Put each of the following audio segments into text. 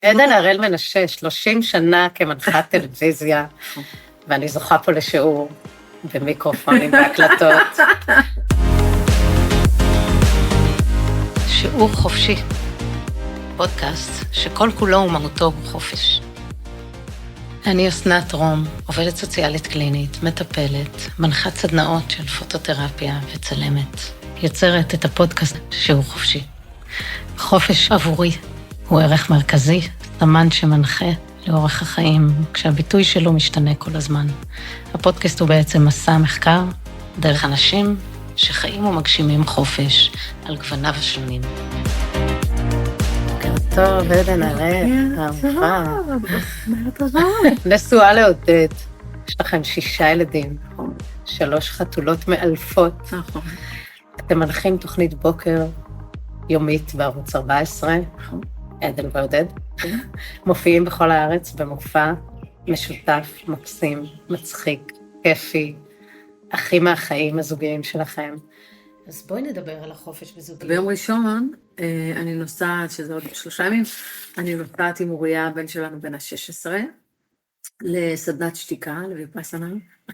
עדן הראל מנשה, 30 שנה כמנחת טלוויזיה, ואני זוכה פה לשיעור במיקרופונים והקלטות. שיעור חופשי, פודקאסט שכל כולו ומהותו הוא חופש. אני אסנת רום, עובדת סוציאלית קלינית, מטפלת, מנחת סדנאות של פוטותרפיה וצלמת. יוצרת את הפודקאסט שיעור חופשי. חופש עבורי הוא ערך מרכזי, סמן שמנחה לאורך החיים, כשהביטוי שלו משתנה כל הזמן. הפודקאסט הוא בעצם מסע מחקר דרך אנשים שחיים ומגשימים חופש על גווניו השונים. בוקר טוב, עדן הראל, אהובה. נשואה לעודד, יש לכם 6 ילדים, 3 חתולות מאלפות. אתם מנחים תוכנית בוקר יומית בערוץ 14, עדן ועודד. מופיעים בכל הארץ במופע משותף, מקסים, מצחיק, כיפי, הכי מהחיים הזוגיים שלכם. אז בואי נדבר על החופש בזוגיות. ביום ראשון, אני נוסעת, שזה עוד 3 ימים, אני נוסעת עם אוריה, הבן שלנו בן ה-16, לסדנת שתיקה, לויפאסנה,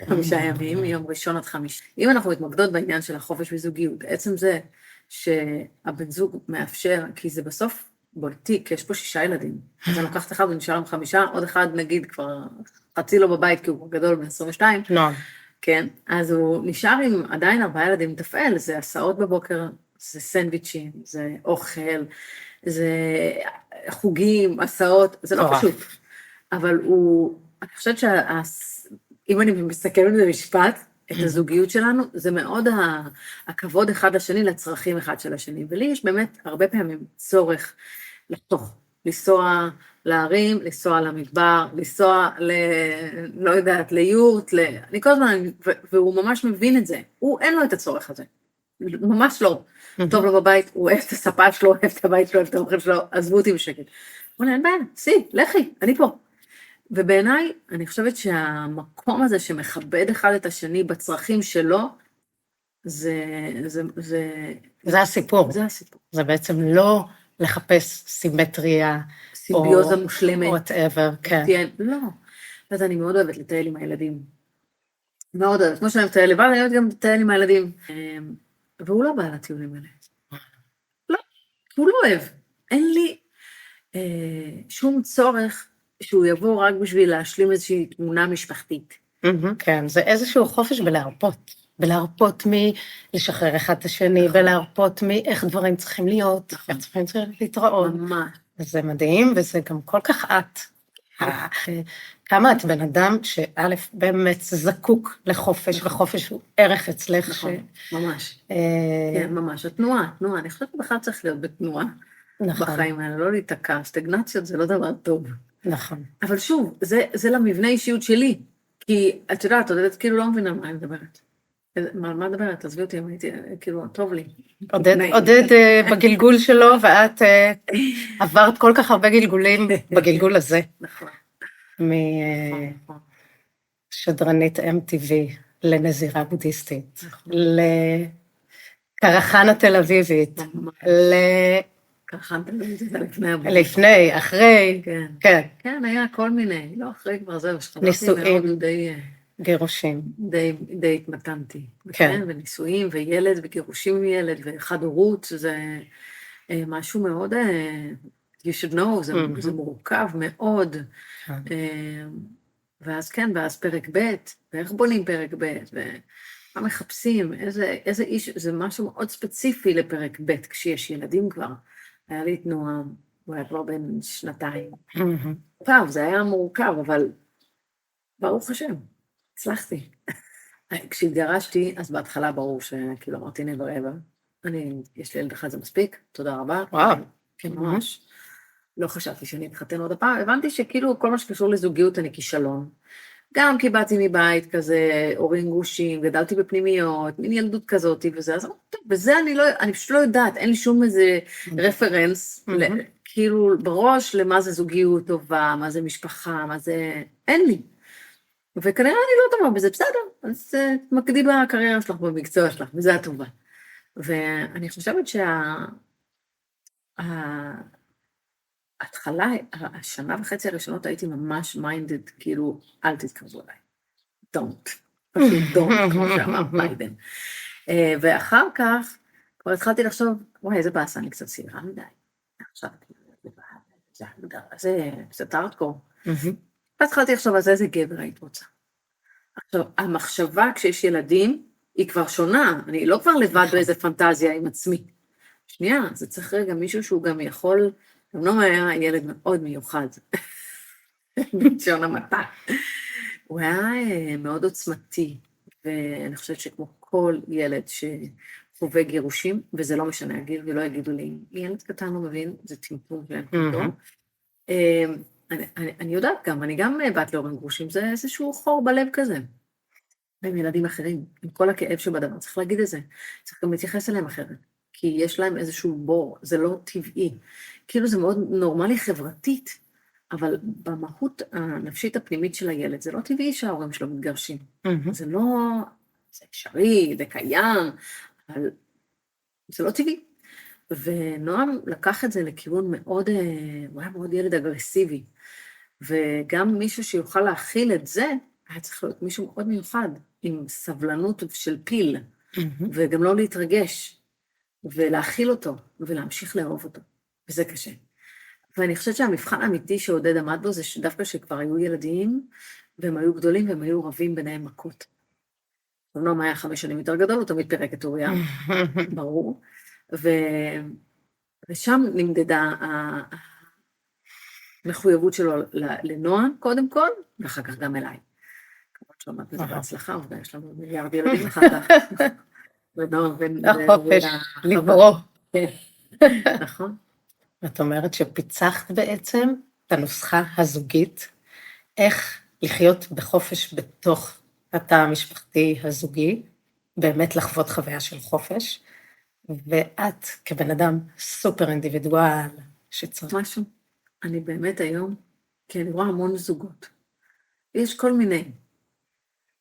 5 ימים, מיום ראשון עד 5. אם אנחנו מתמקדות בעניין של החופש בזוגיות, עצם זה שהבן זוג מאפשר, כי זה בסוף בולטיק, יש פה 6 ילדים, אז אני לוקחת אחד ונשאר עם 5, עוד אחד נגיד כבר חצי לו בבית, כי הוא גדול ב-22, כן, אז הוא נשאר עם עדיין 4 ילדים מתפעל, זה הסעות בבוקר, זה סנדוויצ'ים, זה אוכל, זה חוגים, הסעות, זה לא פשוט. אבל אני חושבת אם אני מסתכלת על זה משפט, את הזוגיות שלנו, זה מאוד הכבוד אחד לשני, לצרכים אחד של השני. ולי יש באמת הרבה פעמים צורך לחתוך, לנסוע להרים, לנסוע למדבר, לנסוע לא יודעת, ליורט, אני כל הזמן, והוא ממש מבין את זה. אין לו את הצורך הזה. ממש לא. טוב לו בבית, הוא אוהב את הספה שלו, אוהב את הבית שלו, אוהב את האוכל שלו, עזבו אותי בשקט. הוא אין בעיה, לכי, אני פה. ובעיניי, אני חושבת שהמקום הזה שמכבד אחד את השני בצרכים שלו, זה הסיפור. זה הסיפור. זה בעצם לא לחפש סימטריה, סימביוזה מושלמת. או whatever, כן. לא. אז אני מאוד אוהבת לטייל עם הילדים. מאוד אוהבת. כמו שאני מטייל לבד, אני אוהבת גם לטייל עם הילדים. והוא לא בא לטיולים האלה. לא, הוא לא אוהב. אין לי שום צורך שהוא יבוא רק בשביל להשלים איזושהי תמונה משפחתית. כן, זה איזשהו חופש בלהרפות מלשחרר אחד את השני, בלהרפות מאיך דברים צריכים להיות, איך דברים צריכים להתראות. ממש. זה מדהים, וזה גם כל כך את. כמה את בן אדם שא' באמת זקוק לחופש, וחופש הוא ערך אצלך. נכון, ממש. כן, ממש. התנועה, אני חושבת שבכלל צריך להיות בתנועה. בחיים האלה, לא להתעקע, סטגנציות זה לא דבר טוב. נכון. אבל שוב, זה למבנה אישיות שלי, כי את יודעת, כאילו לא מבינה מה אני מדברת. מה מדברת? תעזבי אותי, כאילו, טוב לי. עודד בגלגול שלו, ואת עברת כל כך הרבה גלגולים בגלגול הזה. נכון. משדרנית MTV לנזירה בודהיסטית, לקרחנה תל אביבית, לפני, אחרי, כן. כן, היה כל מיני, לא אחרי כבר זה, נישואים, גירושים. די התמתנתי. כן. ונישואים, וילד, וגירושים עם ילד, ואחד הורות, זה משהו מאוד, you should know, זה מורכב מאוד. ואז כן, ואז פרק ב', ואיך בונים פרק ב', ומה מחפשים, איזה איש, זה משהו מאוד ספציפי לפרק ב', כשיש ילדים כבר. היה לי תנועה, הוא היה כבר בן 2. טוב, זה היה מורכב, אבל ברוך השם, הצלחתי. כשהתגרשתי, אז בהתחלה ברור שכאילו אמרתי never ever, יש לי ילד אחד, זה מספיק, תודה רבה. וואו. כן, ממש. לא חשבתי שאני אתחתן עוד הפעם, הבנתי שכאילו כל מה שקשור לזוגיות אני כישלון. גם כי באתי מבית כזה, הורים גרושים, גדלתי בפנימיות, מין ילדות כזאת וזה, אז טוב, וזה אני פשוט לא יודעת, אין לי שום איזה רפרנס, כאילו בראש למה זה זוגיות טובה, מה זה משפחה, מה זה, אין לי. וכנראה אני לא טובה בזה, בסדר, אז תמקדי בקריירה שלך, במקצוע שלך, וזה הטובה. ואני חושבת התחלה, השנה וחצי הראשונות הייתי ממש מיינדד, כאילו, אל תתקרבו אליי. don't. פשוט don't, כמו שאמר ביידן. ואחר כך, כבר התחלתי לחשוב, וואי, איזה באסה, אני קצת צעירה מדי. עכשיו, זה קצת הארדקור. אז התחלתי לחשוב, אז איזה גבר היית רוצה. עכשיו, המחשבה כשיש ילדים, היא כבר שונה, אני לא כבר לבד באיזה פנטזיה עם עצמי. שנייה, זה צריך רגע מישהו שהוא גם יכול, אמנם היה ילד מאוד מיוחד, בלשון המעטה. הוא היה מאוד עוצמתי, ואני חושבת שכמו כל ילד שחווה גירושים, וזה לא משנה הגיל, ולא יגידו לי, ילד קטן לא מבין, זה טמטום ואין פתאום. אני יודעת גם, אני גם בת להורים גרושים, זה איזשהו חור בלב כזה. עם ילדים אחרים, עם כל הכאב שבדבר, צריך להגיד את זה. צריך גם להתייחס אליהם אחרת, כי יש להם איזשהו בור, זה לא טבעי. כאילו זה מאוד נורמלי חברתית, אבל במהות הנפשית הפנימית של הילד, זה לא טבעי שההורים שלו מתגרשים. זה לא, זה אפשרי, זה קיים, אבל זה לא טבעי. ונועם לקח את זה לכיוון מאוד, הוא היה מאוד ילד אגרסיבי, וגם מישהו שיוכל להכיל את זה, היה צריך להיות מישהו מאוד מיוחד, עם סבלנות של פיל, וגם לא להתרגש, ולהכיל אותו, ולהמשיך לאהוב אותו, וזה קשה. ואני חושבת שהמבחן האמיתי שעודד עמד בו, זה שדווקא שכבר היו ילדים, והם היו גדולים, והם היו רבים ביניהם מכות. אמנם היה 5 שנים יותר גדול, הוא תמיד פירק את אוריה, ברור, ושם נמדדה המחויבות שלו לנועם, קודם כל, ואחר כך גם אליי. כמובן שאומרת בזה בהצלחה, ויש לנו מיליארד ילדים אחר כך. ונועם החופש, לברוא. נכון. את אומרת שפיצחת בעצם את הנוסחה הזוגית, איך לחיות בחופש בתוך התא המשפחתי הזוגי, באמת לחוות חוויה של חופש, ואת כבן אדם סופר אינדיבידואל שצריך. משהו, אני באמת היום, כי אני רואה המון זוגות. יש כל מיני.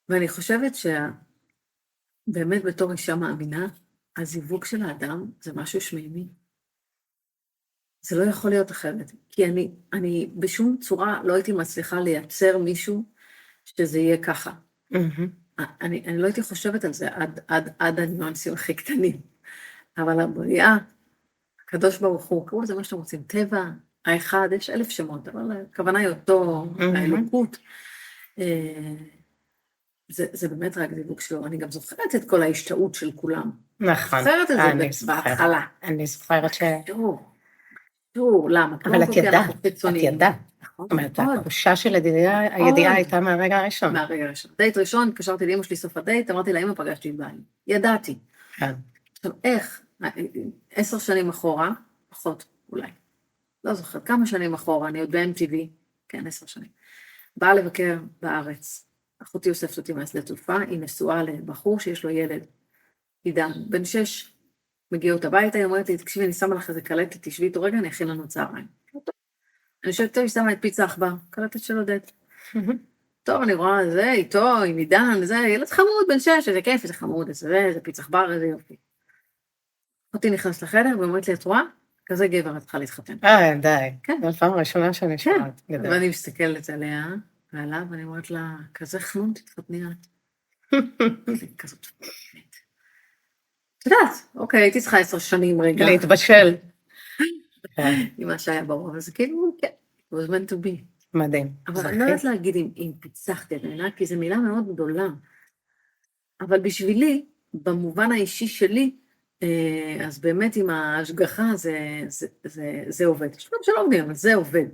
ואני חושבת שבאמת בתור אישה מאמינה, הזיווג של האדם זה משהו שמימי. זה לא יכול להיות אחרת. כי אני בשום צורה לא הייתי מצליחה לייצר מישהו שזה יהיה ככה. אני לא הייתי חושבת על זה עד הניואנסים הכי קטנים. אבל הבריאה, הקדוש ברוך הוא, קראו לזה מה שאתם רוצים, טבע, האחד, יש 1000 שמות, אבל הכוונה היא אותו, האלוקות. זה באמת רק זיווג שלו. אני גם זוכרת את כל ההשתאות של כולם. נכון. זוכרת את זה בהתחלה. אני זוכרת ש... למה? אבל את ידעת. זאת אומרת, התחושה של הידיעה הייתה מהרגע הראשון. מהרגע הראשון. דייט ראשון, התקשרתי לאמא שלי סוף הדייט, אמרתי לה, אמא, פגשתי את בעלי. ידעתי. כן. עכשיו, איך? 10 שנים אחורה, פחות אולי. לא זוכרת, כמה שנים אחורה, אני עוד ב-MTV, כן, 10 שנים. באה לבקר בארץ. אחותי אוספת אותי מהשדה תעופה, היא נשואה לבחור שיש לו ילד, עידן, בן 6, מגיעות הביתה, היא אומרת לי, תקשיבי, אני שמה לך איזה קלטת, תשבי איתו רגע, אני אכין לנו צהריים. אני חושבת, טוב, היא שמה את פיצה עכבר, קלטת של עודד. טוב, אני רואה, זה איתו, עם עידן, זה ילד חמוד, בן 6, איזה כיף, איזה חמוד, איזה פיצה עכבר, איזה יופי. אחותי נכנס לחדר, ואומרת לי, את רואה? כזה גבר, את צריכה להתחתן. די. כן. זו הפעם הראשונה שאני שומעת. ואני מסתכלת עליה, ועליו, ואני אומרת לה, כזה חנון, תתחתני את. כזאת באמת. את יודעת, אוקיי, הייתי צריכה 10 שנים רגע. להתבשל. עם מה שהיה ברור, אבל זה כאילו, כן, it was meant to be. מדהים. אבל אני לא יודעת להגיד אם פיצחתי את מילה, כי זו מילה מאוד גדולה. אבל בשבילי, במובן האישי שלי, אז באמת עם ההשגחה זה עובד. יש פעם שלא עובדים, אבל זה עובד.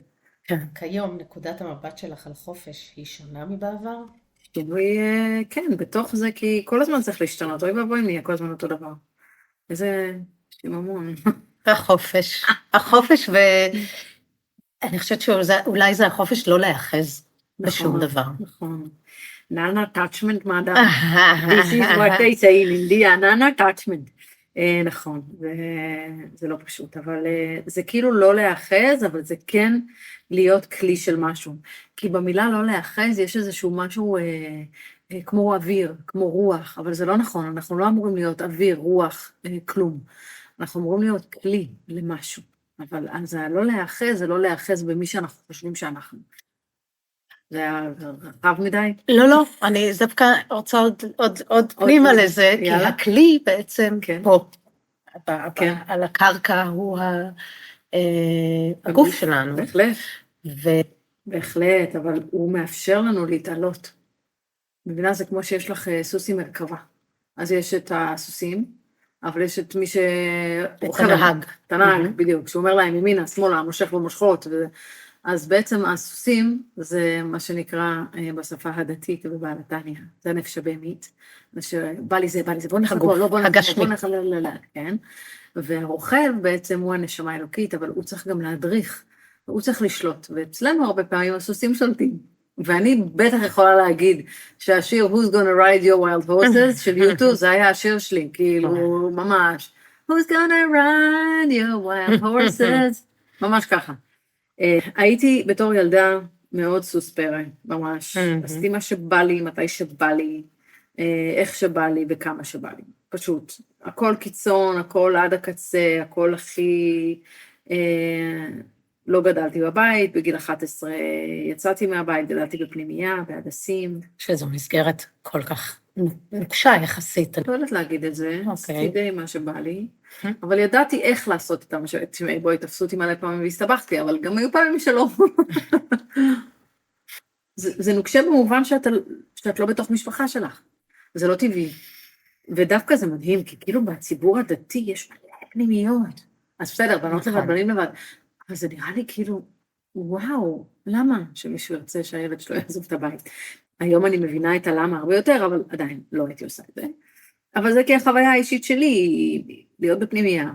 כיום נקודת המבט שלך על חופש היא שונה מבעבר? שינוי, כן, בתוך זה, כי כל הזמן צריך להשתנות, אוי ואבוי נהיה כל הזמן אותו דבר. איזה שיממון. החופש, ואני חושבת שאולי זה החופש לא להיאחז בשום דבר. נכון. Non-attachment, מדע. This is what they say in India, non-attachment. נכון, זה לא פשוט, אבל זה כאילו לא להאחז, אבל זה כן להיות כלי של משהו. כי במילה לא להאחז יש איזשהו משהו כמו אוויר, כמו רוח, אבל זה לא נכון, אנחנו לא אמורים להיות אוויר, רוח, כלום. אנחנו אמורים להיות כלי למשהו. אבל זה לא להיאחז, זה לא להיאחז במי שאנחנו חושבים שאנחנו. זה היה רחב מדי? לא, אני דווקא רוצה עוד פנימה לזה, כי הכלי בעצם פה, על הקרקע הוא הגוף שלנו. בהחלט. בהחלט, אבל הוא מאפשר לנו להתעלות. מבינה, זה כמו שיש לך סוס עם מרכבה. אז יש את הסוסים, אבל יש את מי ש... את הנהג. את הנהג, בדיוק. שהוא אומר להם, ימינה, שמאלה, מושך במושכות. אז בעצם הסוסים, זה מה שנקרא בשפה הדתית ובעל התניא. זה נפש הבהמית. בא לי זה, בוא נחלקו, לא בוא נחלקו, כן. והרוכב בעצם הוא הנשמה האלוקית, אבל הוא צריך גם להדריך, הוא צריך לשלוט. ואצלנו הרבה פעמים הסוסים שולטים. ואני בטח יכולה להגיד שהשיר Who's Gonna Ride Your Wild Horses של יוטו, זה היה השיר שלי, כאילו ממש, Who's Gonna Ride Your Wild Horses, ממש ככה. הייתי בתור ילדה מאוד סוס פרא, ממש, עשיתי מה שבא לי, מתי שבא לי, איך שבא לי וכמה שבא לי, פשוט, הכל קיצון, הכל עד הקצה, הכל הכי... לא גדלתי בבית, בגיל 11 יצאתי מהבית, גדלתי בפנימייה, בהדסים. שזו מסגרת כל כך נוקשה יחסית. אני לא יודעת להגיד את זה, עשיתי די מה שבא לי, אבל ידעתי איך לעשות את מה בואי תפסו אותי מלא פעמים והסתבכתי, אבל גם היו פעמים שלא. זה נוקשה במובן שאת לא בתוך משפחה שלך, זה לא טבעי. ודווקא זה מדהים, כי כאילו בציבור הדתי יש מלא פנימיות. אז בסדר, בנות לבד, בנים לבד. אבל זה נראה לי כאילו, וואו, למה שמישהו ירצה שהילד שלו יעזוב את הבית? היום אני מבינה את הלמה הרבה יותר, אבל עדיין לא הייתי עושה את זה. אבל זה כי החוויה האישית שלי, להיות בפנימייה.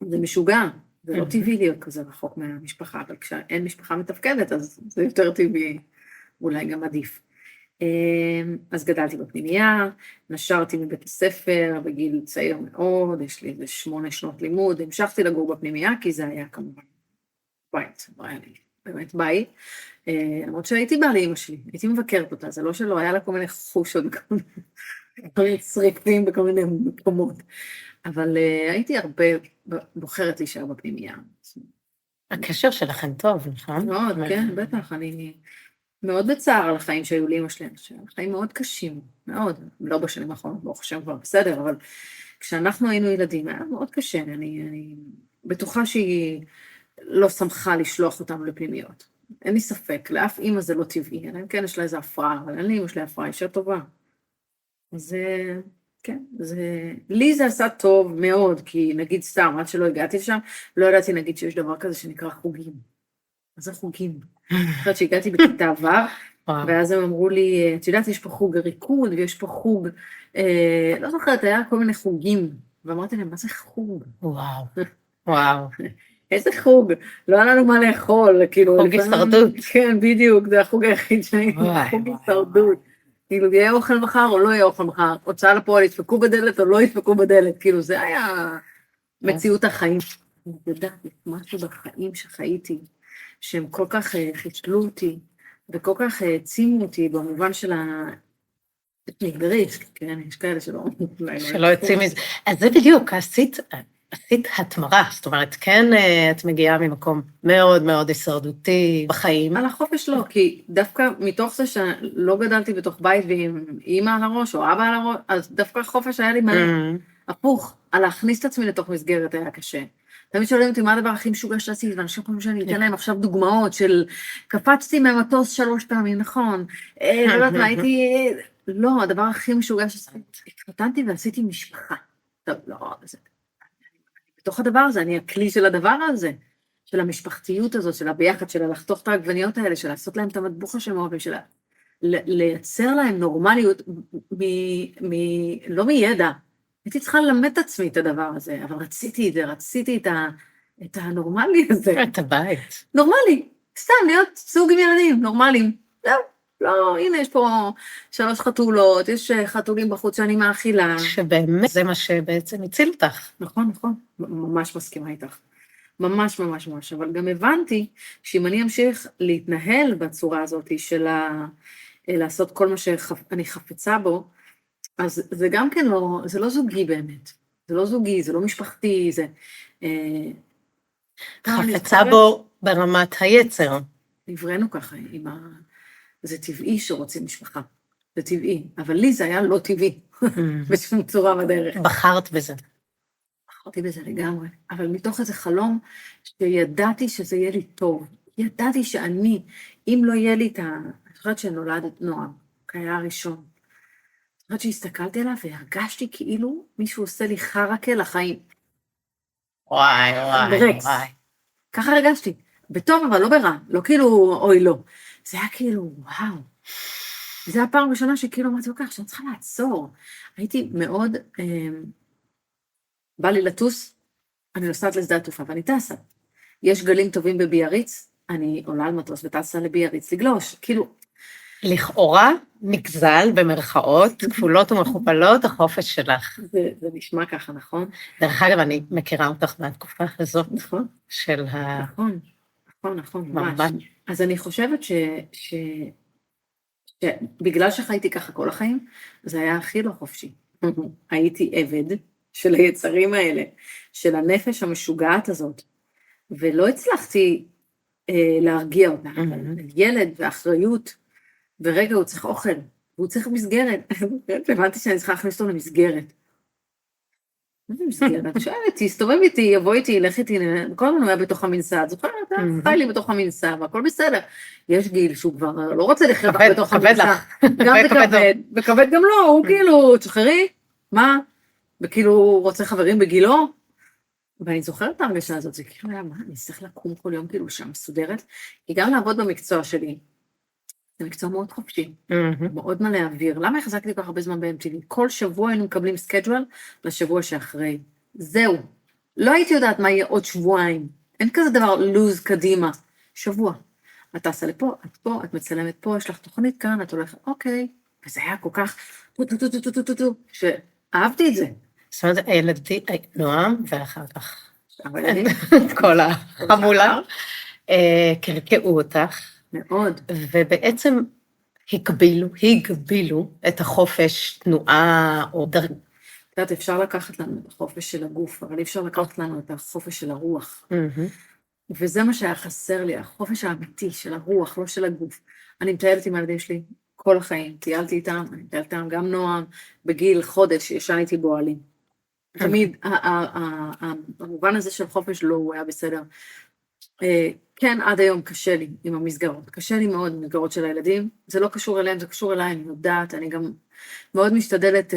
זה משוגע, זה לא טבעי להיות כזה רחוק מהמשפחה, אבל כשאין משפחה מתפקדת, אז זה יותר טבעי, אולי גם עדיף. אז גדלתי בפנימייה, נשרתי מבית הספר בגיל צעיר מאוד, יש לי איזה 8 שנות לימוד, המשכתי לגור בפנימייה, כי זה היה כמובן בית, באמת בית, למרות שהייתי באה לאמא שלי, הייתי מבקרת אותה, זה לא שלא, היה לה כל מיני חושות, כל מיני צריפים בכל מיני מקומות, אבל הייתי הרבה בוחרת להישאר בפנימייה. הקשר שלכם טוב, נכון? מאוד, כן, בטח, אני מאוד בצער על החיים שהיו לי אמא שלי, חיים מאוד קשים, מאוד, לא בשנים האחרונות, ברוך השם כבר בסדר, אבל כשאנחנו היינו ילדים, היה מאוד קשה, אני בטוחה שהיא לא שמחה לשלוח אותנו לפנימיות. אין לי ספק, לאף אמא זה לא טבעי, אלא אם כן יש לה איזו הפרעה, אבל אין לי אמא שלי הפרעה, אישה טובה. אז כן, לי זה עשה טוב מאוד, כי נגיד סתם, עד שלא הגעתי לשם, לא ידעתי נגיד שיש דבר כזה שנקרא חוגים. אז זה חוגים. אחרת שהגעתי בכיתה ו', ואז הם אמרו לי, את יודעת, יש פה חוג ריקוד, ויש פה חוג, לא זוכרת, היה כל מיני חוגים, ואמרתי להם, מה זה חוג? וואו. איזה חוג? לא היה לנו מה לאכול, כאילו... חוג הישרדות. כן, בדיוק, זה החוג היחיד שהייתי, חוג הישרדות. כאילו, יהיה אוכל מחר או לא יהיה אוכל מחר, הוצאה לפועל, ידפקו בדלת או לא ידפקו בדלת, כאילו, זה היה מציאות החיים. אני יודעת, משהו בחיים שחייתי, שהם כל כך חישלו אותי, וכל כך העצימו אותי במובן של המגדרית, כן, יש כאלה שלא יוצאים מזה. אז זה בדיוק, עשית התמרה, זאת אומרת, כן, את מגיעה ממקום מאוד מאוד הישרדותי בחיים. על החופש לא, כי דווקא מתוך זה שלא גדלתי בתוך בית ועם אמא על הראש או אבא על הראש, אז דווקא החופש היה לי מלא. הפוך, על להכניס את עצמי לתוך מסגרת היה קשה. תמיד שואלים אותי מה הדבר הכי משוגע שעשיתי, ואנשים חושבים שאני אתן להם עכשיו דוגמאות של קפצתי מהמטוס 3 פעמים, נכון, לא יודעת מה, הייתי, לא, הדבר הכי משוגע שעשיתי, התחתנתי ועשיתי משפחה. טוב, לא, זה, בתוך הדבר הזה, אני הכלי של הדבר הזה, של המשפחתיות הזאת, של הביחד, של לחתוך את העגבניות האלה, של לעשות להם את המטבוח השמות, של לייצר להם נורמליות, לא מידע, הייתי צריכה ללמד את עצמי את הדבר הזה, אבל רציתי את זה, רציתי את הנורמלי הזה. את הבית. נורמלי, סתם להיות סוג עם ילדים, נורמליים. זהו, לא, הנה יש פה 3 חתולות, יש חתולים בחוץ שאני מאכילה. שבאמת זה מה שבעצם הציל אותך. נכון, נכון, ממש מסכימה איתך. ממש ממש ממש, אבל גם הבנתי שאם אני אמשיך להתנהל בצורה הזאת של לעשות כל מה שאני חפצה בו, אז זה גם כן לא, זה לא זוגי באמת, זה לא זוגי, זה לא משפחתי, זה... חפצה בו ברמת היצר. נבראנו ככה, זה טבעי שרוצים משפחה, זה טבעי, אבל לי זה היה לא טבעי, בשום צורה בדרך. בחרת בזה. בחרתי בזה לגמרי, אבל מתוך איזה חלום שידעתי שזה יהיה לי טוב, ידעתי שאני, אם לא יהיה לי אני חושבת שנולדת נועם, היה הראשון, אני חושבת שהסתכלתי עליו והרגשתי כאילו מישהו עושה לי חרקה לחיים. וואי. ככה הרגשתי, בטוב אבל לא ברע, לא כאילו אוי לא, זה היה כאילו וואו, זה היה הפעם הראשונה שכאילו אמרתי לו ככה, שאני צריכה לעצור, הייתי מאוד, בא לי לטוס, אני נוסעת לשדה התעופה ואני טסה, יש גלים טובים בביאריץ, אני עולה על מטוס וטסה לביאריץ לגלוש, כאילו, לכאורה נגזל במרכאות, כפולות ומכופלות, החופש שלך. זה נשמע ככה, נכון? דרך אגב, אני מכירה אותך מהתקופה הזאת, נכון? של נכון, ממש. אז אני חושבת שבגלל שחייתי ככה כל החיים, זה היה הכי לא חופשי. הייתי עבד של היצרים האלה, של הנפש המשוגעת הזאת, ולא הצלחתי להרגיע אותה. ילד ואחריות, ורגע הוא צריך אוכל, והוא צריך מסגרת. הבנתי שאני צריכה להכניס אותו למסגרת. מה זה מסגרת? שואלת, תסתובב איתי, יבוא איתי, ילך איתי, כל הזמן הוא היה בתוך המנסה, את זוכרת, חי לי בתוך המנסה, והכל בסדר. יש גיל שהוא כבר לא רוצה לחיות בתוך המנסה. גם זה כבד, וכבד גם לא, הוא כאילו, תשחררי, מה? וכאילו הוא רוצה חברים בגילו, ואני זוכרת את ההרגשה הזאת, זה כאילו היה, מה, אני צריך לקום כל יום כאילו שם מסודרת, כי גם לעבוד במקצוע שלי, זה מקצוע מאוד חופשי, מאוד מלא אוויר. למה החזקתי כל כך הרבה זמן ב-MTV? כל שבוע היינו מקבלים סקייג'ואל לשבוע שאחרי. זהו. לא הייתי יודעת מה יהיה עוד שבועיים. אין כזה דבר לוז קדימה. שבוע. את טסה לפה, את פה, את מצלמת פה, יש לך תוכנית כאן, את הולכת, אוקיי. וזה היה כל כך, שאהבתי את זה. זאת אומרת, הילדים, נועם, ואחר כך. כל החמולה. קרקעו אותך. מאוד. ובעצם הגבילו את החופש תנועה או דרך. את יודעת, אפשר לקחת לנו את החופש של הגוף, אבל אפשר לקחת לנו את החופש של הרוח. וזה מה שהיה חסר לי, החופש האמיתי של הרוח, לא של הגוף. אני מטיילת עם הילדים שלי כל החיים, טיילתי איתם, אני מטיילת איתם גם נועם, בגיל חודש ישן איתי בועלים. תמיד, המובן הזה של חופש לא, הוא היה בסדר. כן, עד היום קשה לי עם המסגרות, קשה לי מאוד עם מסגרות של הילדים, זה לא קשור אליהם, זה קשור אליי, אני יודעת, אני גם מאוד משתדלת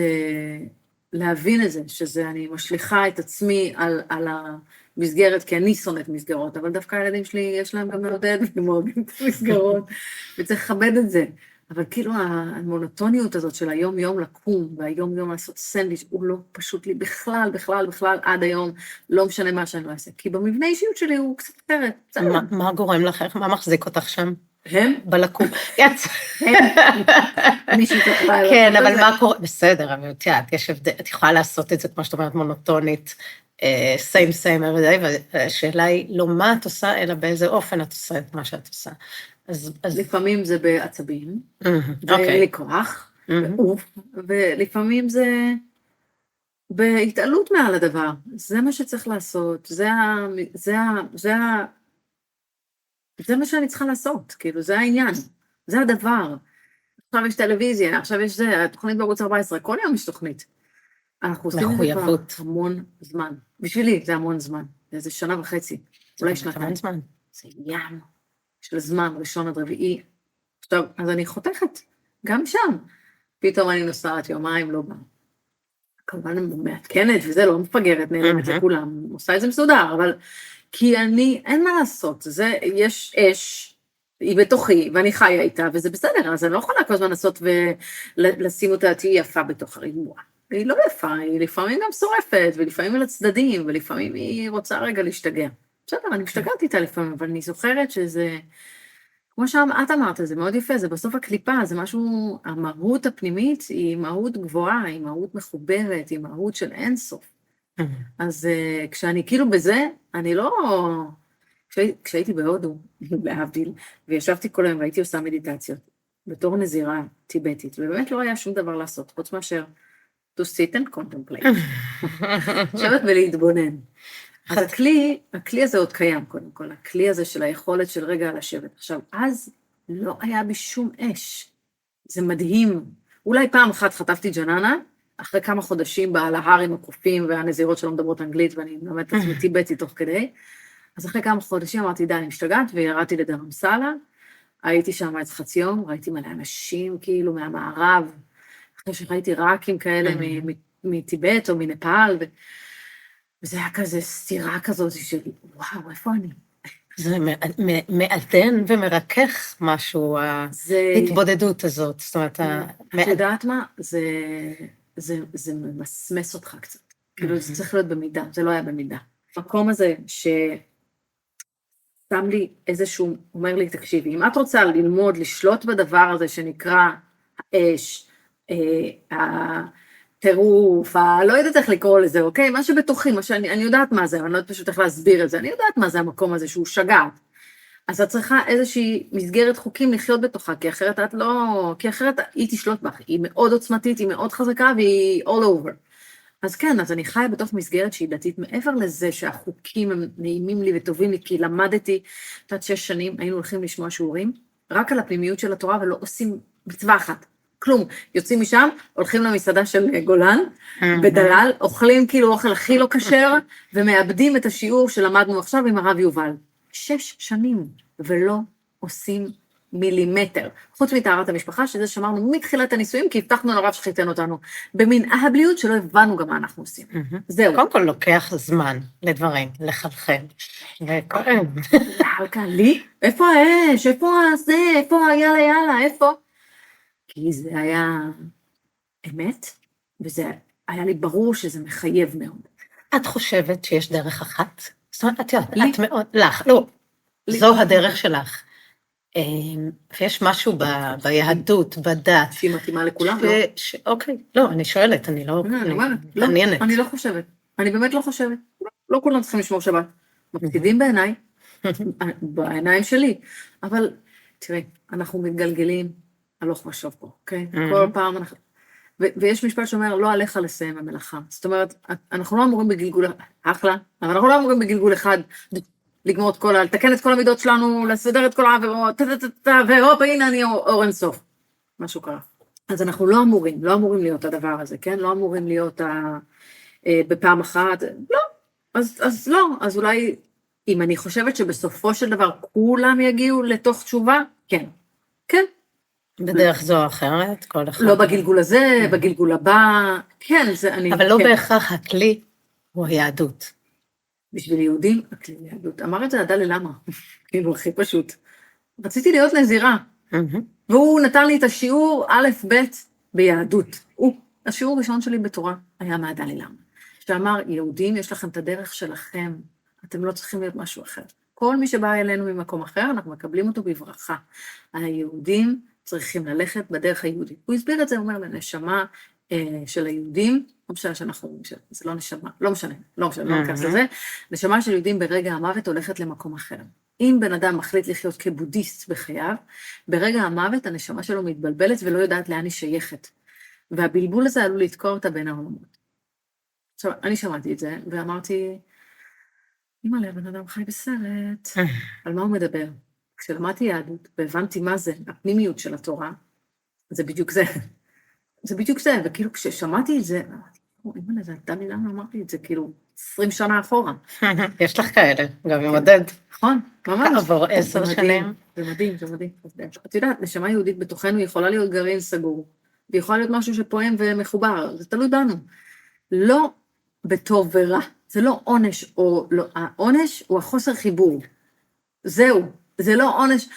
להבין את זה, שזה אני משליכה את עצמי על המסגרת, כי אני שונאת מסגרות, אבל דווקא הילדים שלי יש להם גם לעודד ומאוהבים את המסגרות, וצריך לכבד את זה, אבל כאילו המונוטוניות הזאת של היום-יום לקום, והיום-יום לעשות סנדוויץ', הוא לא פשוט לי בכלל, עד היום, לא משנה מה שאני לא אעשה, כי במבנה אישיות שלי הוא קצת אחרת. מה גורם לך? מה מחזיק אותך שם? הם? בלקום. מישהו תקבע. כן, אבל מה קורה? בסדר, אבל את יכולה לעשות את זה, כמו שאת אומרת, מונוטונית, same, והשאלה היא לא מה את עושה, אלא באיזה אופן את עושה את מה שאת עושה. לפעמים זה בעצבים, ולכוח, ולפעמים זה בהתעלות מעל הדבר. זה מה שצריך לעשות, זה מה שאני צריכה לעשות, כאילו, זה העניין, זה הדבר. עכשיו יש טלוויזיה, עכשיו יש זה, התוכנית בערוץ 14, כל יום יש תוכנית. אנחנו עושים את זה כבר המון זמן. בשבילי זה המון זמן, זה 1.5 שנה, אולי שנתיים. זה ים של זמן, ראשון עד רביעי. עכשיו, אז אני חותכת, גם שם. פתאום אני נוסעת יומיים, לא בא. כמובן אני מעדכנת, וזה לא מפגרת, נעלמת לכולם, עושה את זה מסודר, אבל כי אין מה לעשות, יש אש, היא בתוכי, ואני חיה איתה, וזה בסדר, אז אני לא יכולה כל הזמן לעשות ולשים אותה, תהי יפה בתוך הריבוע. היא לא יפה, היא לפעמים גם שורפת, ולפעמים על הצדדים, ולפעמים היא רוצה רגע להשתגע. בסדר, אני משתגעת איתה לפעמים, אבל אני זוכרת שזה, כמו שאת אמרת, זה מאוד יפה, זה בסוף הקליפה, זה משהו, המהות הפנימית היא מהות גבוהה, היא מהות מחוברת, היא מהות של אינסוף. אז כשאני כאילו בזה, אני לא, כשהייתי בהודו, להבדיל, וישבתי כל היום והייתי עושה מדיטציות, בתור נזירה טיבטית, ובאמת לא היה שום דבר לעשות, חוץ מאשר to sit and contemplate. שבת ולהתבונן. אז הכלי הזה עוד קיים, קודם כל. הכלי הזה של היכולת של רגע לשבת. עכשיו, אז לא היה בי שום אש. זה מדהים. אולי פעם אחת חטפתי ג'ננה, אחרי כמה חודשים בעל ההר עם הקופים והנזירות שלא מדברות אנגלית, ואני מלמדת את עצמי טיבטית תוך כדי. אז אחרי כמה חודשים אמרתי, די, אני משתגעת, וירדתי לדרמסלה. הייתי שם עד חצי יום, ראיתי מלא אנשים כאילו מהמערב, אחרי שראיתי ראקים כאלה מטיבט או מנפאל, וזה היה כזה סתירה כזאת של, וואו, איפה אני? זה מעדן ומרכך משהו, ההתבודדות הזאת. זאת אומרת, את יודעת מה? זה ממסמס אותך קצת. כאילו, זה צריך להיות במידה, זה לא היה במידה. המקום הזה ששם לי איזשהו, אומר לי, תקשיבי, אם את רוצה ללמוד, לשלוט בדבר הזה שנקרא האש, הטירוף, לא יודעת איך לקרוא לזה, אוקיי? מה שבתוכי, אני יודעת מה זה, אני לא יודעת פשוט איך להסביר את זה, אני יודעת מה זה המקום הזה שהוא שגעת. אז את צריכה איזושהי מסגרת חוקים לחיות בתוכה, כי אחרת היא תשלוט בך, היא מאוד עוצמתית, היא מאוד חזקה, והיא all over. אז כן, אז אני חיה בתוך מסגרת שהיא דתית, מעבר לזה שהחוקים הם נעימים לי וטובים לי, כי למדתי, עד 6 שנים, היינו הולכים לשמוע שיעורים, רק על הפנימיות של התורה, ולא עושים מצווה אחת. כלום, יוצאים משם, הולכים למסעדה של גולן, בדלל, אוכלים כאילו אוכל הכי לא כשר, ומאבדים את השיעור שלמדנו עכשיו עם הרב יובל. 6 שנים, ולא עושים מילימטר. חוץ מטהרת המשפחה, שזה שמרנו מתחילת הנישואים, כי הבטחנו לרב שחיתן אותנו, במין אהבליות שלא הבנו גם מה אנחנו עושים. זהו. קודם כל לוקח זמן לדברים, לחלחל. וכואב. לי? איפה האש? איפה זה? איפה יאללה? איפה? כי זה היה אמת, וזה היה לי ברור שזה מחייב מאוד. את חושבת שיש דרך אחת? זאת אומרת, את יודעת, את מאוד, לך, לא, זו הדרך שלך. ויש משהו ביהדות, בדת. שהיא מתאימה לכולם, לא? אוקיי, לא, אני שואלת, אני לא מעניינת. אני לא חושבת, אני באמת לא חושבת. לא כולם צריכים לשמור שבת. מפסידים בעיניי, בעיניים שלי, אבל תראי, אנחנו מתגלגלים הלוך ושוב פה, אוקיי? כל פעם אנחנו... ויש משפט שאומר, לא עליך לסיים המלאכה. זאת אומרת, אנחנו לא אמורים בגלגול, אחלה, אבל אנחנו לא אמורים בגלגול אחד לגמור את כל, לתקן את כל המידות שלנו, לסדר את כל העבירות, והופה, הנה אני אור אין סוף. משהו קרה. אז אנחנו לא אמורים להיות הדבר הזה, כן? לא אמורים להיות בפעם אחת, לא. אז לא, אז אולי, אם אני חושבת שבסופו של דבר כולם יגיעו לתוך תשובה, כן. כן. בדרך זו או אחרת, כל אחד. לא בגלגול הזה, בגלגול הבא, כן, זה אני... אבל לא בהכרח הכלי הוא היהדות. בשביל יהודים, הכלי הוא יהדות. אמר את זה הדלי למה? כאילו, הכי פשוט. רציתי להיות נזירה, והוא נתן לי את השיעור א' ב' ביהדות. השיעור הראשון שלי בתורה היה מהדלי למה. שאמר, יהודים, יש לכם את הדרך שלכם, אתם לא צריכים להיות משהו אחר. כל מי שבא אלינו ממקום אחר, אנחנו מקבלים אותו בברכה. היהודים צריכים ללכת בדרך היהודית. הוא הסביר את זה, הוא אומר, לנשמה של היהודים, לא משנה שאנחנו, זה לא נשמה, לא משנה, לא נכנס לזה, נשמה של יהודים ברגע המוות הולכת למקום אחר. אם בן אדם מחליט לחיות כבודיסט בחייו, ברגע המוות הנשמה שלו מתבלבלת ולא יודעת לאן היא שייכת. והבלבול הזה עלול לתקוע אותה בין העולמות. עכשיו, אני שמעתי את זה, ואמרתי, אמא, בן אדם חי בסרט, על מה הוא מדבר? כשלמדתי יהדות, והבנתי מה זה, הפנימיות של התורה, זה בדיוק זה. זה בדיוק זה, וכאילו כששמעתי את זה, אמרתי, אמא, זה הייתה לי למה אמרתי את זה, כאילו 20 שנה אחורה. יש לך כאלה, גם עם עודד. נכון, ממש. כעבור 10 שנים. זה מדהים, זה מדהים. את יודעת, נשמה יהודית בתוכנו יכולה להיות גרעין סגור, ויכולה להיות משהו שפועם ומחובר, זה תלוי בנו. לא בטוב ורע, זה לא עונש, או לא, העונש הוא החוסר חיבור. זהו, זה לא עונש,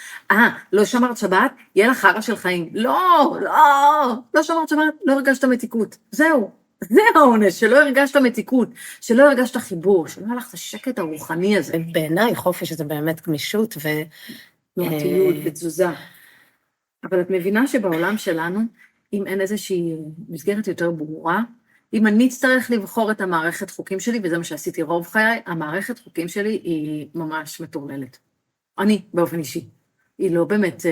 לא שמרת שבת, יהיה לך חרא של חיים. לא שמרת שבת, לא הרגשת מתיקות. זהו, זה העונש, שלא הרגשת מתיקות, שלא הרגשת חיבור, שלא היה לך את השקט הרוחני הזה. בעיניי חופש זה באמת גמישות תנועתיות ותזוזה. אבל את מבינה שבעולם שלנו, אם אין איזושהי מסגרת יותר ברורה, אם אני אצטרך לבחור את המערכת חוקים שלי, וזה מה שעשיתי רוב חיי, המערכת חוקים שלי היא ממש מטורללת. אני, באופן אישי. היא לא באמת,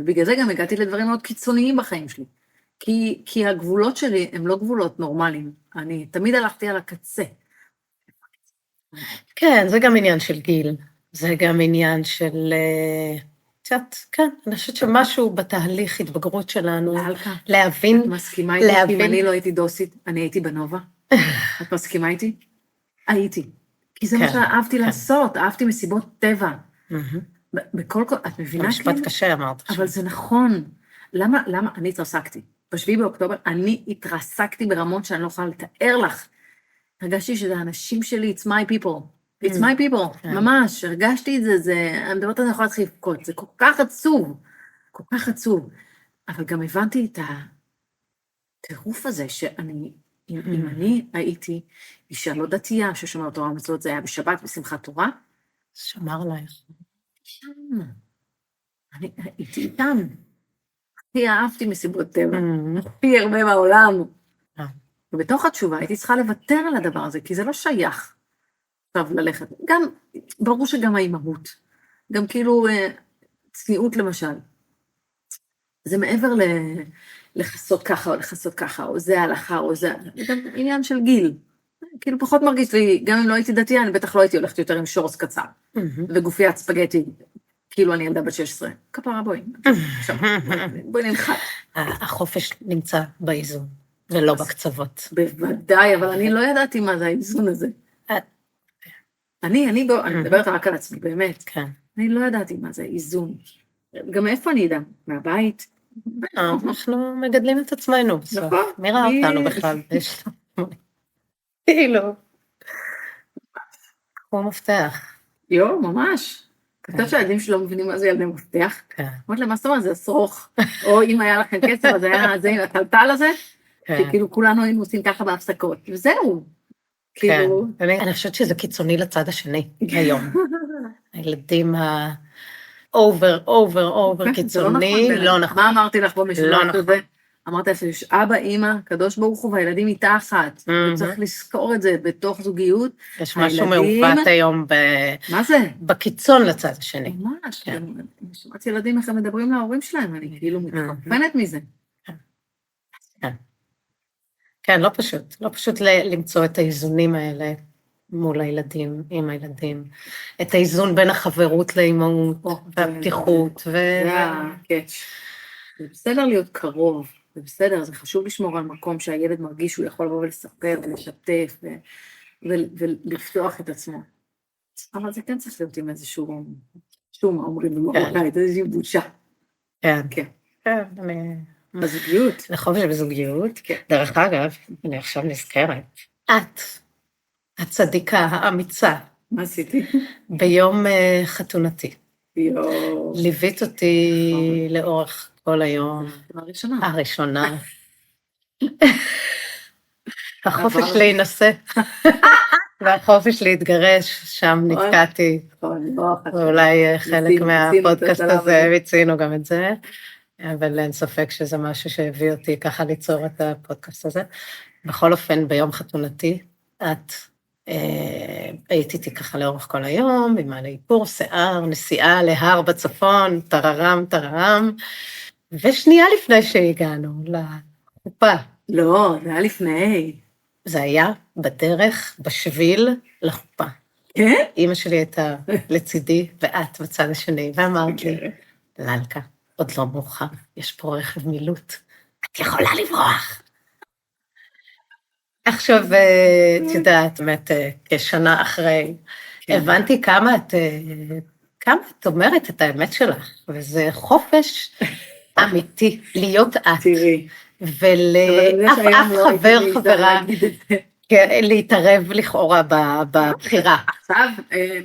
בגלל זה גם הגעתי לדברים מאוד קיצוניים בחיים שלי. כי הגבולות שלי הם לא גבולות נורמליים. אני תמיד הלכתי על הקצה. כן, זה גם עניין של גיל, זה גם עניין של, קצת, כן, אני חושבת שמשהו בתהליך התבגרות שלנו, מלכה, להבין, את מסכימה איתי שאם אני לא הייתי דוסית, אני הייתי בנובה? את מסכימה איתי? הייתי. כי זה מה כן, שאהבתי כן. לעשות, אהבתי מסיבות טבע. מהמם. בכל, את מבינה משפט כאילו? קשה אמרת. אבל זה נכון. למה אני התרסקתי? ב7 באוקטובר אני התרסקתי ברמות שאני לא יכולה לתאר לך. הרגשתי שזה האנשים שלי, it's my people. It's my people, כן. ממש, הרגשתי את זה, אני מדברת על זה, יכולה להתחיל לבכות, זה כל כך עצוב, כל כך עצוב. אבל גם הבנתי את הטירוף הזה, שאני, אם אני הייתי אישה לא דתייה, ששומרת תורה ומצוות, זה היה בשבת, בשמחת תורה, שמר עלייך. שם. אני הייתי איתם. הכי אהבתי מסיבות טבע, הכי הרבה מהעולם. ובתוך התשובה הייתי צריכה לוותר על הדבר הזה, כי זה לא שייך עכשיו ללכת. גם, ברור שגם האימהות, גם כאילו צניעות למשל. זה מעבר לחסות ככה או לחסות ככה, או זה הלכה או זה, זה גם עניין של גיל. כאילו פחות מרגיש לי, גם אם לא הייתי דתייה, אני בטח לא הייתי הולכת יותר עם שורס קצר, וגופיית ספגטי, כאילו אני ילדה בת 16. כפרה בואי, בואי ננחת. החופש נמצא באיזון, ולא בקצוות. בוודאי, אבל אני לא ידעתי מה זה האיזון הזה. אני מדברת רק על עצמי, באמת. כן. אני לא ידעתי מה זה איזון. גם איפה אני אדע? מהבית? אנחנו מגדלים את עצמנו. נכון. מי ראה אותנו בכלל? כאילו. כמו מפתח. ממש. כתב שהילדים שלא מבינים מה זה ילדי מפתח. כן. אמרת להם, מה זאת אומרת, זה שרוך. או אם היה לכם כסף, אז היה זה עם הטלטל הזה, שכאילו כולנו היינו עושים ככה בהפסקות. וזהו. כן. אני חושבת שזה קיצוני לצד השני היום. הילדים אובר קיצוני, לא נכון. מה אמרתי לך במשפט הזה? אמרת לך שיש אבא, אמא, קדוש ברוך הוא, והילדים איתה אחת. וצריך לזכור את זה בתוך זוגיות. יש משהו מעוות היום מה זה? בקיצון לצד השני. ממש, אני שמעתי ילדים איך הם מדברים להורים שלהם, אני כאילו מתחרפנת מזה. כן, לא פשוט למצוא את האיזונים האלה מול הילדים, עם הילדים. את האיזון בין החברות לאימהות, והפתיחות. זה הקאץ'. זה בסדר להיות קרוב, זה בסדר, זה חשוב לשמור על מקום שהילד מרגיש שהוא יכול לבוא ולספר ולשתף ולפתוח את עצמו. אבל זה כן צריך להיות עם איזשהו, שום אומרים במרוקאית, איזושהי בושה. כן. כן. בזוגיות. לחופש בזוגיות. דרך אגב, אני עכשיו נזכרת. את הצדיקה האמיצה. מה עשיתי? ביום חתונתי. ליווית אותי לאורך כל היום. הראשונה. החופש להינשא. והחופש להתגרש, שם נתקעתי. ואולי חלק מהפודקאסט הזה, ויצינו גם את זה. אבל אין ספק שזה משהו שהביא אותי ככה ליצור את הפודקאסט הזה. בכל אופן, ביום חתונתי, את היית איתי ככה לאורך כל היום, עם איפור שיער, נסיעה להר בצפון, טררם, ושנייה לפני שהגענו לחופה. לא, זה היה לפני. זה היה בדרך, בשביל לחופה. כן? אמא שלי הייתה לצידי, ואת בצד השני, ואמרת לי, ללכה, עוד לא מאוחר, יש פה רכב מילוט, את יכולה לברוח. עכשיו, את יודעת, באמת, כשנה אחרי, הבנתי כמה את אומרת את האמת שלך, וזה חופש אמיתי, להיות את. תראי. ולאף חברה, להתערב לכאורה בבחירה. עכשיו,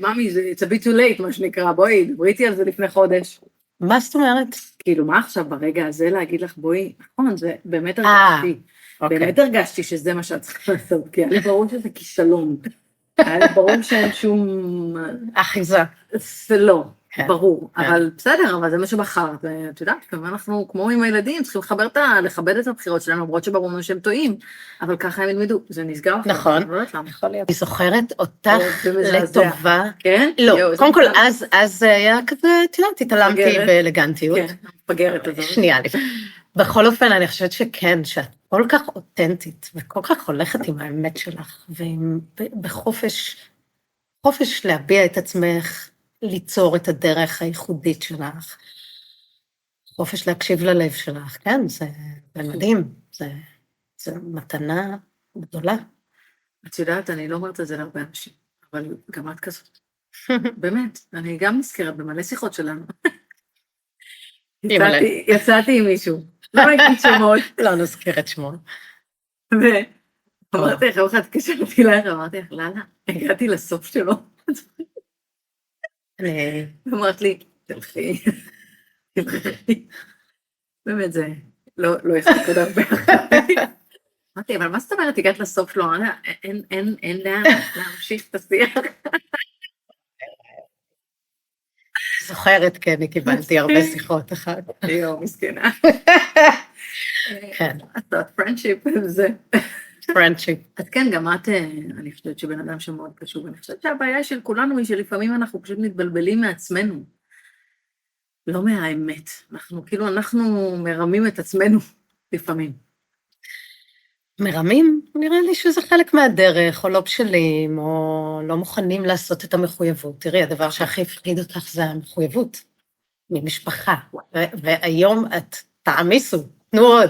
ממי, it's a bit too late, מה שנקרא, בואי, דברי איתי על זה לפני חודש. מה זאת אומרת? כאילו, מה עכשיו ברגע הזה להגיד לך, בואי, נכון, זה באמת הרגשתי. באמת הרגשתי שזה מה שאת צריכה לעשות, כי היה לי ברור שזה כישלון. היה לי ברור שאין שום... אחיזה. זה לא, ברור. אבל בסדר, אבל זה מה שבחרת. את יודעת, אנחנו, כמו עם הילדים, צריכים לכבד את הבחירות שלנו, למרות שברור לנו שהם טועים, אבל ככה הם ילמדו, זה נסגר. נכון. אני זוכרת אותך לטובה. כן? לא, קודם כל, אז זה היה כזה, את יודעת, התעלמתי באלגנטיות. כן, פגרת הזאת. שנייה, בכל אופן, אני חושבת שכן, שאת כל כך אותנטית, וכל כך הולכת עם האמת שלך, ובחופש חופש להביע את עצמך, ליצור את הדרך הייחודית שלך, חופש להקשיב ללב שלך, כן, זה מדהים, זה מתנה גדולה. את יודעת, אני לא אומרת את זה להרבה אנשים, אבל גם את כזאת. באמת, אני גם נזכרת במלא שיחות שלנו. יצאתי עם מישהו, לא הייתי שמות. לא נזכיר את שמו. ואמרתי לך, איך התקשרתי לך, אמרתי לך, לאללה, הגעתי לסוף שלו. אמרת לי, תלכי. באמת זה, לא יחזיק עוד הרבה. אמרתי, אבל מה זאת אומרת, הגעת לסוף שלו, אין לאן להמשיך את השיח. זוכרת, כן, אני קיבלתי הרבה שיחות אחת. יואו, מסכנה. כן. את פרנדשיפ זה. פרנדשיפ. אז כן, גם את, אני חושבת שבן אדם שמאוד קשור, אני חושבת שהבעיה של כולנו היא שלפעמים אנחנו פשוט מתבלבלים מעצמנו. לא מהאמת. אנחנו מרמים את עצמנו לפעמים. מרמים? נראה לי שזה חלק מהדרך, או לא בשלים, או לא מוכנים לעשות את המחויבות. תראי, הדבר שהכי הפחיד אותך זה המחויבות ממשפחה. והיום את תעמיסו, תנו עוד.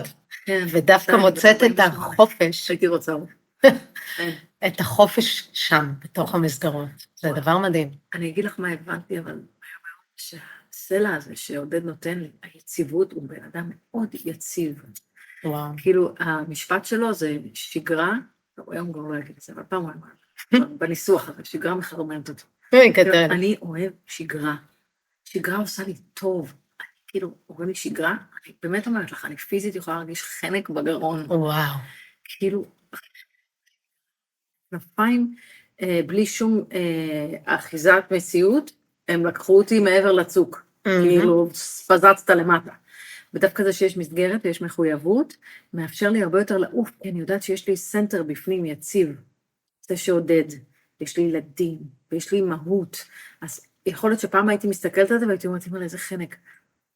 ודווקא מוצאת את החופש. הייתי רוצה. את החופש שם, בתוך המסגרות. זה דבר מדהים. אני אגיד לך מה הבנתי, אבל שהסלע הזה שעודד נותן לי, היציבות הוא בן אדם מאוד יציב. וואו. כאילו, המשפט שלו זה שגרה, הוא היום כבר לא יגיד את זה, אבל פעם הוא אמר, בניסוח הזה, שגרה מחרמנת אותי. אני אוהב שגרה. שגרה עושה לי טוב. אני כאילו, אומרים לי שגרה, אני באמת אומרת לך, אני פיזית יכולה להרגיש חנק בגרון. וואו. כאילו, כנפיים, בלי שום אחיזת מציאות, הם לקחו אותי מעבר לצוק. כאילו, פזצת למטה. ודווקא זה שיש מסגרת ויש מחויבות, מאפשר לי הרבה יותר לעוף, כי אני יודעת שיש לי סנטר בפנים יציב, זה שעודד, יש לי ילדים, ויש לי מהות, אז יכול להיות שפעם הייתי מסתכלת על זה, והייתי אומרת, על איזה חנק.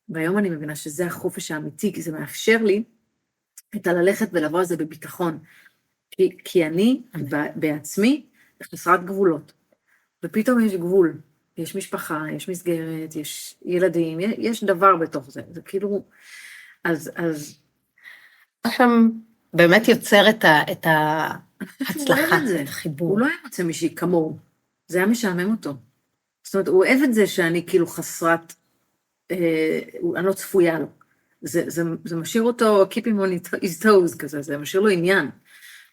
והיום אני מבינה שזה החופש האמיתי, כי זה מאפשר לי את הללכת ולבוא על זה בביטחון, כי אני בעצמי חסרת גבולות, ופתאום יש גבול, יש משפחה, יש מסגרת, יש ילדים, יש דבר בתוך זה, זה כאילו, אז שם באמת יוצר את ההצלחה, את החיבור. הוא לא היה רוצה מישהי כמוהו, זה היה משעמם אותו. זאת אומרת, הוא אוהב את זה שאני כאילו חסרת, אני לא צפויה לו. זה משאיר אותו, keep him on his toes כזה, זה משאיר לו עניין.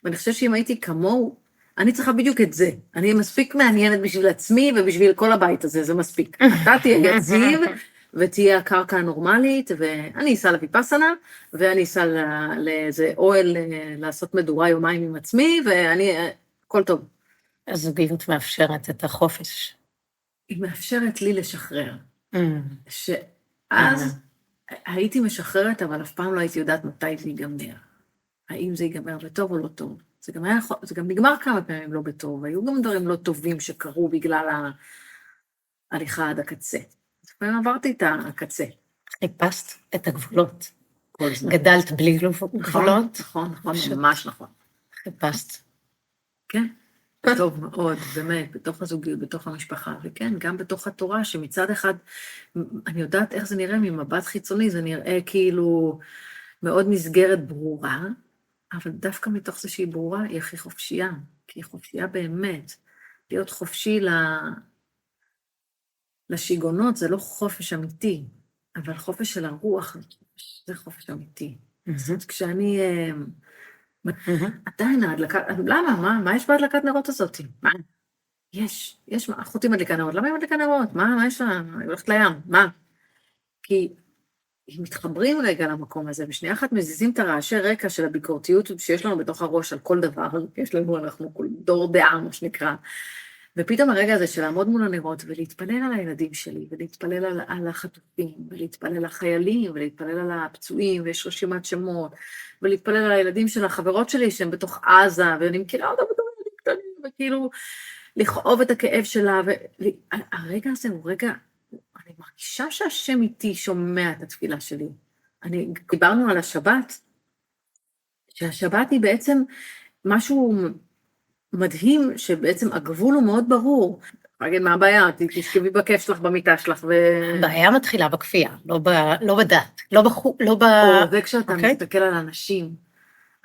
ואני חושבת שאם הייתי כמוהו, אני צריכה בדיוק את זה. אני מספיק מעניינת בשביל עצמי ובשביל כל הבית הזה, זה מספיק. אתה תהיה יציב ותהיה הקרקע הנורמלית, ואני אסע לויפאסנה, ואני אסע לאיזה אוהל לעשות מדורה יומיים עם עצמי, ואני, הכל טוב. הזוגיות מאפשרת את החופש. היא מאפשרת לי לשחרר. שאז הייתי משחררת, אבל אף פעם לא הייתי יודעת מתי זה ייגמר. האם זה ייגמר בטוב או לא טוב. זה גם נגמר כמה פעמים לא בטוב, היו גם דברים לא טובים שקרו בגלל ההליכה עד הקצה. אז פעמים עברתי את הקצה. חיפשת את הגבולות. כל זמן. גדלת בלי גבולות. נכון, ממש נכון. חיפשת. כן, טוב מאוד, באמת, בתוך הזוגיות, בתוך המשפחה, וכן, גם בתוך התורה, שמצד אחד, אני יודעת איך זה נראה ממבט חיצוני, זה נראה כאילו מאוד מסגרת ברורה, אבל דווקא מתוך זה שהיא ברורה, היא הכי חופשייה, כי היא חופשייה באמת. להיות חופשי לשיגונות זה לא חופש אמיתי, אבל חופש של הרוח זה חופש אמיתי. זאת אומרת, כשאני... עדיין ההדלקת... למה? מה יש בהדלקת נרות הזאת? מה? יש, אחותי מדליקה נרות. למה היא מדליקה נרות? מה יש לה? היא הולכת לים. מה? כי... אם מתחברים רגע למקום הזה, בשנייה אחת מזיזים את הרעשי רקע של הביקורתיות שיש לנו בתוך הראש על כל דבר, יש לנו, אנחנו דור דעה, מה שנקרא, ופתאום הרגע הזה של לעמוד מול הנרות, ולהתפלל על הילדים שלי, ולהתפלל על החטופים, ולהתפלל על החיילים, ולהתפלל על הפצועים, ויש רשימת שמות, ולהתפלל על הילדים של החברות שלי, שהם בתוך עזה, ואני מכירה אותם בתור ילדים קטנים, וכאילו, לכאוב את הכאב שלה, והרגע הזה הוא רגע, אני מרגישה שהשם איתי שומע את התפילה שלי. דיברנו על השבת, שהשבת היא בעצם משהו מדהים, שבעצם הגבול הוא מאוד ברור. אגיד, מה הבעיה? תשכבי בכיף שלך, במיטה שלך, הבעיה מתחילה בכפייה, לא בדת, לא ב... זה כשאתה מסתכל על אנשים,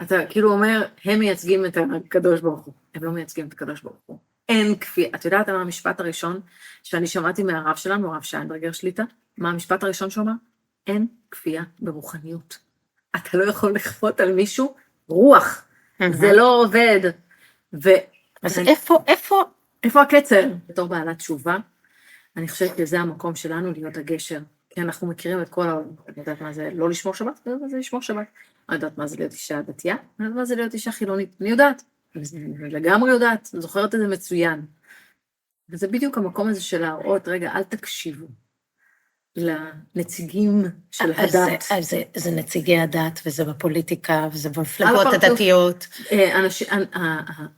אתה כאילו אומר, הם מייצגים את הקדוש ברוך הוא, הם לא מייצגים את הקדוש ברוך הוא. אין כפייה. את יודעת מה המשפט הראשון שאני שמעתי מהרב שלנו, הרב שיינברגר שליטה? מה המשפט הראשון שאומר? אין כפייה ברוחניות. אתה לא יכול לכפות על מישהו רוח. זה לא עובד. אז איפה הקצר? בתור בעלת תשובה, אני חושבת שזה המקום שלנו להיות הגשר. כי אנחנו מכירים את כל העולם. אני יודעת מה זה לא לשמור שבת, אני יודעת מה זה לשמור שבת. אני יודעת מה זה להיות אישה דתייה, אני יודעת מה זה להיות אישה חילונית. אני יודעת. לגמרי יודעת, זוכרת את זה מצוין. וזה בדיוק המקום הזה של להראות, רגע, אל תקשיבו לנציגים של הדת. זה נציגי הדת, וזה בפוליטיקה, וזה במפלגות הדתיות.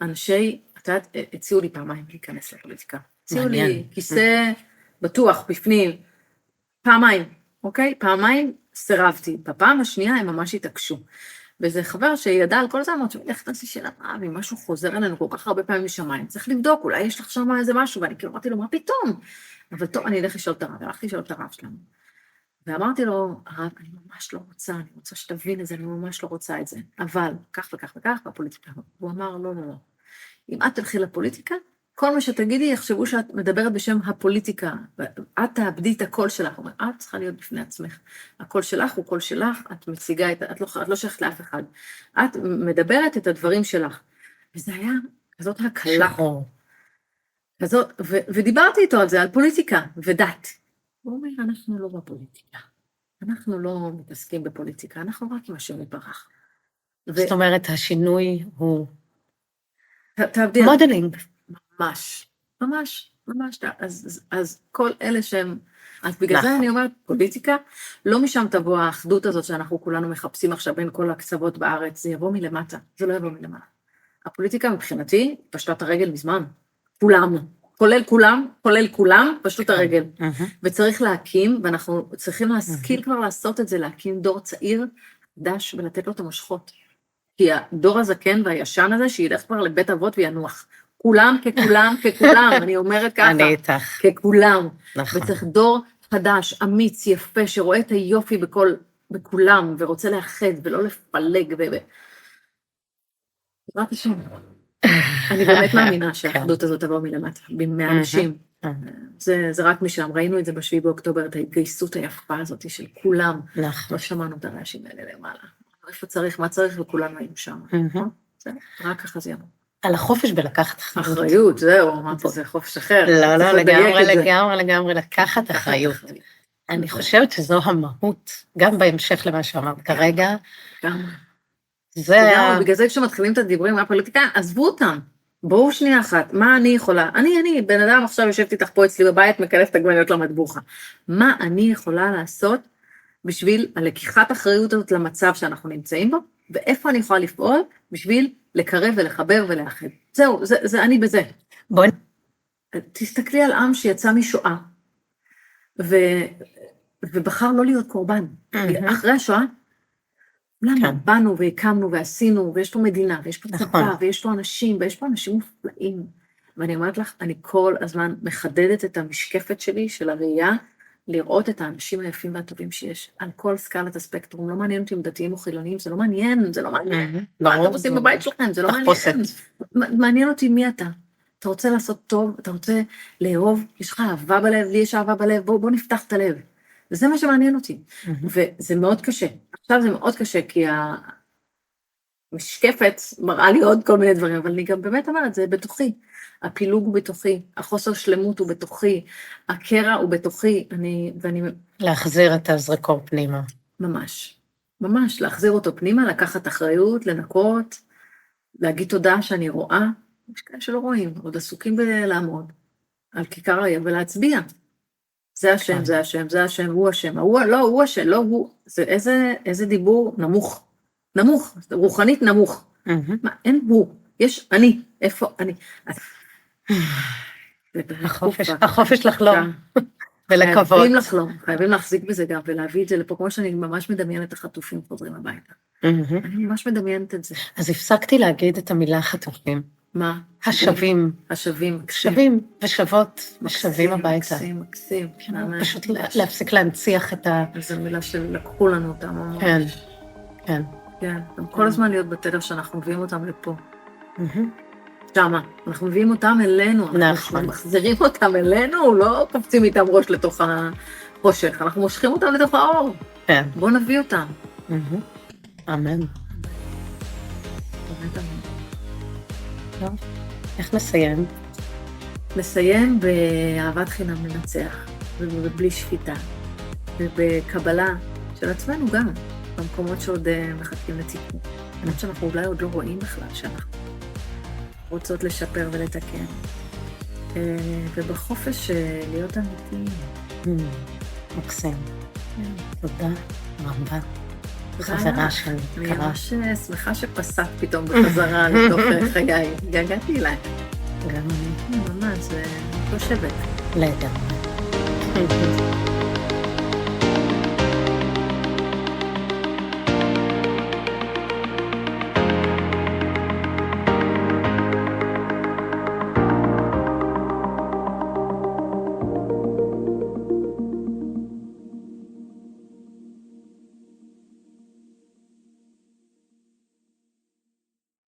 אנשי, את יודעת, הציעו לי פעמיים להיכנס לפוליטיקה. הציעו לי כיסא בטוח, בפנים, פעמיים, אוקיי? פעמיים סירבתי. בפעם השנייה הם ממש התעקשו. וזה חבר שידע על כל זה, אמרת, איך תעשי שאלה, אם משהו חוזר אלינו כל כך הרבה פעמים משמיים, צריך לבדוק, אולי יש לך שם איזה משהו, ואני כאילו אמרתי לו, מה פתאום? אבל טוב, אני אלך לשאול את הרב, הלכתי לשאול את הרב שלנו. ואמרתי לו, הרב, אני ממש לא רוצה, אני רוצה שתבין את זה, אני ממש לא רוצה את זה, אבל כך וכך וכך, בפוליטיקה. והוא אמר, לא, לא, לא. אם את תלכי לפוליטיקה, כל מה שתגידי, יחשבו שאת מדברת בשם הפוליטיקה, ואת תאבדי את הקול שלך. הוא אומר, את צריכה להיות בפני עצמך. הקול שלך הוא קול שלך, את מציגה את לא שייכת לאף אחד. את מדברת את הדברים שלך. וזה היה כזאת הקלה. כזאת, ודיברתי איתו על זה, על פוליטיקה ודת. הוא אומר, אנחנו לא בפוליטיקה. אנחנו לא מתעסקים בפוליטיקה, אנחנו רק עם השם יתברך. זאת אומרת, השינוי הוא תאבדי. מודלינג. ממש, ממש, ממש. אז כל אלה שהם, אז בגלל זה אני אומרת, פוליטיקה, לא משם תבוא האחדות הזאת שאנחנו כולנו מחפשים עכשיו בין כל הקצוות בארץ, זה יבוא מלמטה, זה לא יבוא מלמטה. הפוליטיקה מבחינתי, פשטת הרגל מזמן, כולם, כולל כולם, פשטות הרגל. וצריך להקים, ואנחנו צריכים להשכיל כבר לעשות את זה, להקים דור צעיר, חדש, ולתת לו את המושכות. כי הדור הזקן והישן הזה, שילך כבר לבית אבות וינוח. כולם ככולם, אני אומרת ככה. אני איתך. ככולם. נכון. וצריך דור חדש, אמיץ, יפה, שרואה את היופי בכולם, ורוצה לאחד, ולא לפלג. בעזרת השם. אני באמת מאמינה שהאחדות הזאת תבוא מלמטה, מהאנשים. זה רק משם, ראינו את זה ב7 באוקטובר, את ההתגייסות היפה הזאת של כולם. נכון. לא שמענו את הרעשים האלה למעלה. איפה צריך, מה צריך, וכולנו היינו שם. רק ככה זה יבוא. על החופש בלקחת אחריות, זהו, אמרתי, זה חופש אחר. לא, לגמרי, לקחת אחריות. אני חושבת שזו המהות, גם בהמשך למה שאמרת כרגע. גם. זה... בגלל זה כשמתחילים את הדיבורים מהפוליטיקה, עזבו אותם. בואו שנייה אחת, מה אני יכולה? אני, בן אדם עכשיו יושבת איתך פה אצלי בבית, מקלף את הגווניות למטבוחה. מה אני יכולה לעשות בשביל הלקיחת אחריות הזאת למצב שאנחנו נמצאים בו, ואיפה אני יכולה לפעול בשביל לקרב ולחבר ולאחד. זהו, זה אני בזה. בואי. תסתכלי על עם שיצא משואה, ובחר לא להיות קורבן. אחרי השואה, למה? באנו והקמנו ועשינו, ויש פה מדינה, ויש פה צבא, ויש פה אנשים, ויש פה אנשים מופלאים. ואני אומרת לך, אני כל הזמן מחדדת את המשקפת שלי, של הראייה, לראות את האנשים היפים והטובים שיש, על כל סקלת הספקטרום, לא מעניין אותי אם דתיים או חילוניים, זה לא מעניין, זה לא מעניין. מה אתם עושים בבית שלכם? זה לא מעניין. מעניין אותי מי אתה. אתה רוצה לעשות טוב, אתה רוצה לאהוב, יש לך אהבה בלב, לי יש אהבה בלב, בוא נפתח את הלב. וזה מה שמעניין אותי. וזה מאוד קשה. עכשיו זה מאוד קשה, כי המשקפת מראה לי עוד כל מיני דברים, אבל אני גם באמת אומרת, זה בתוכי. הפילוג הוא בתוכי, החוסר שלמות הוא בתוכי, הקרע הוא בתוכי, ואני... להחזיר את הזרקור פנימה. ממש, ממש, להחזיר אותו פנימה, לקחת אחריות, לנקות, להגיד תודה שאני רואה, יש כאלה שלא רואים, עוד עסוקים בלעמוד, על כיכר העיר ולהצביע. זה השם, זה השם, זה השם, הוא השם, הוא השם, לא הוא, זה איזה דיבור נמוך, רוחנית נמוך. מה, אין הוא, יש אני, איפה אני? החופש לחלום ולקוות. חייבים לחלום, חייבים להחזיק בזה גם, ולהביא את זה לפה, כמו שאני ממש מדמיינת את החטופים חוזרים הביתה. אני ממש מדמיינת את זה. אז הפסקתי להגיד את המילה חטופים, מה? השווים. השווים. שווים ושוות, ושווים הביתה. מקסים. פשוט להפסיק להנציח את ה... זו מילה שלקחו לנו אותה ממש. כן, כן. כן, גם כל הזמן להיות בתדר שאנחנו מביאים אותם לפה. שמה, אנחנו מביאים אותם אלינו, אנחנו מחזירים אותם אלינו, לא קופצים איתם ראש לתוך החושך, אנחנו מושכים אותם לתוך האור. כן. בואו נביא אותם. אמן. באמת אמן. טוב, איך נסיים? נסיים באהבת חינם לנצח, ובלי שפיטה, ובקבלה של עצמנו גם, במקומות שעוד מחכים לתיקון. באמת שאנחנו אולי עוד לא רואים בכלל שאנחנו רוצות לשפר ולתקן, ובחופש להיות אמיתיים. מקסים. תודה רבה. חברה שלי, אני קרה. ממש שמחה שפסעת פתאום בחזרה לתוך חיי. געגעתי אליי. גם אני. ממש, זה חושבת. לגמרי.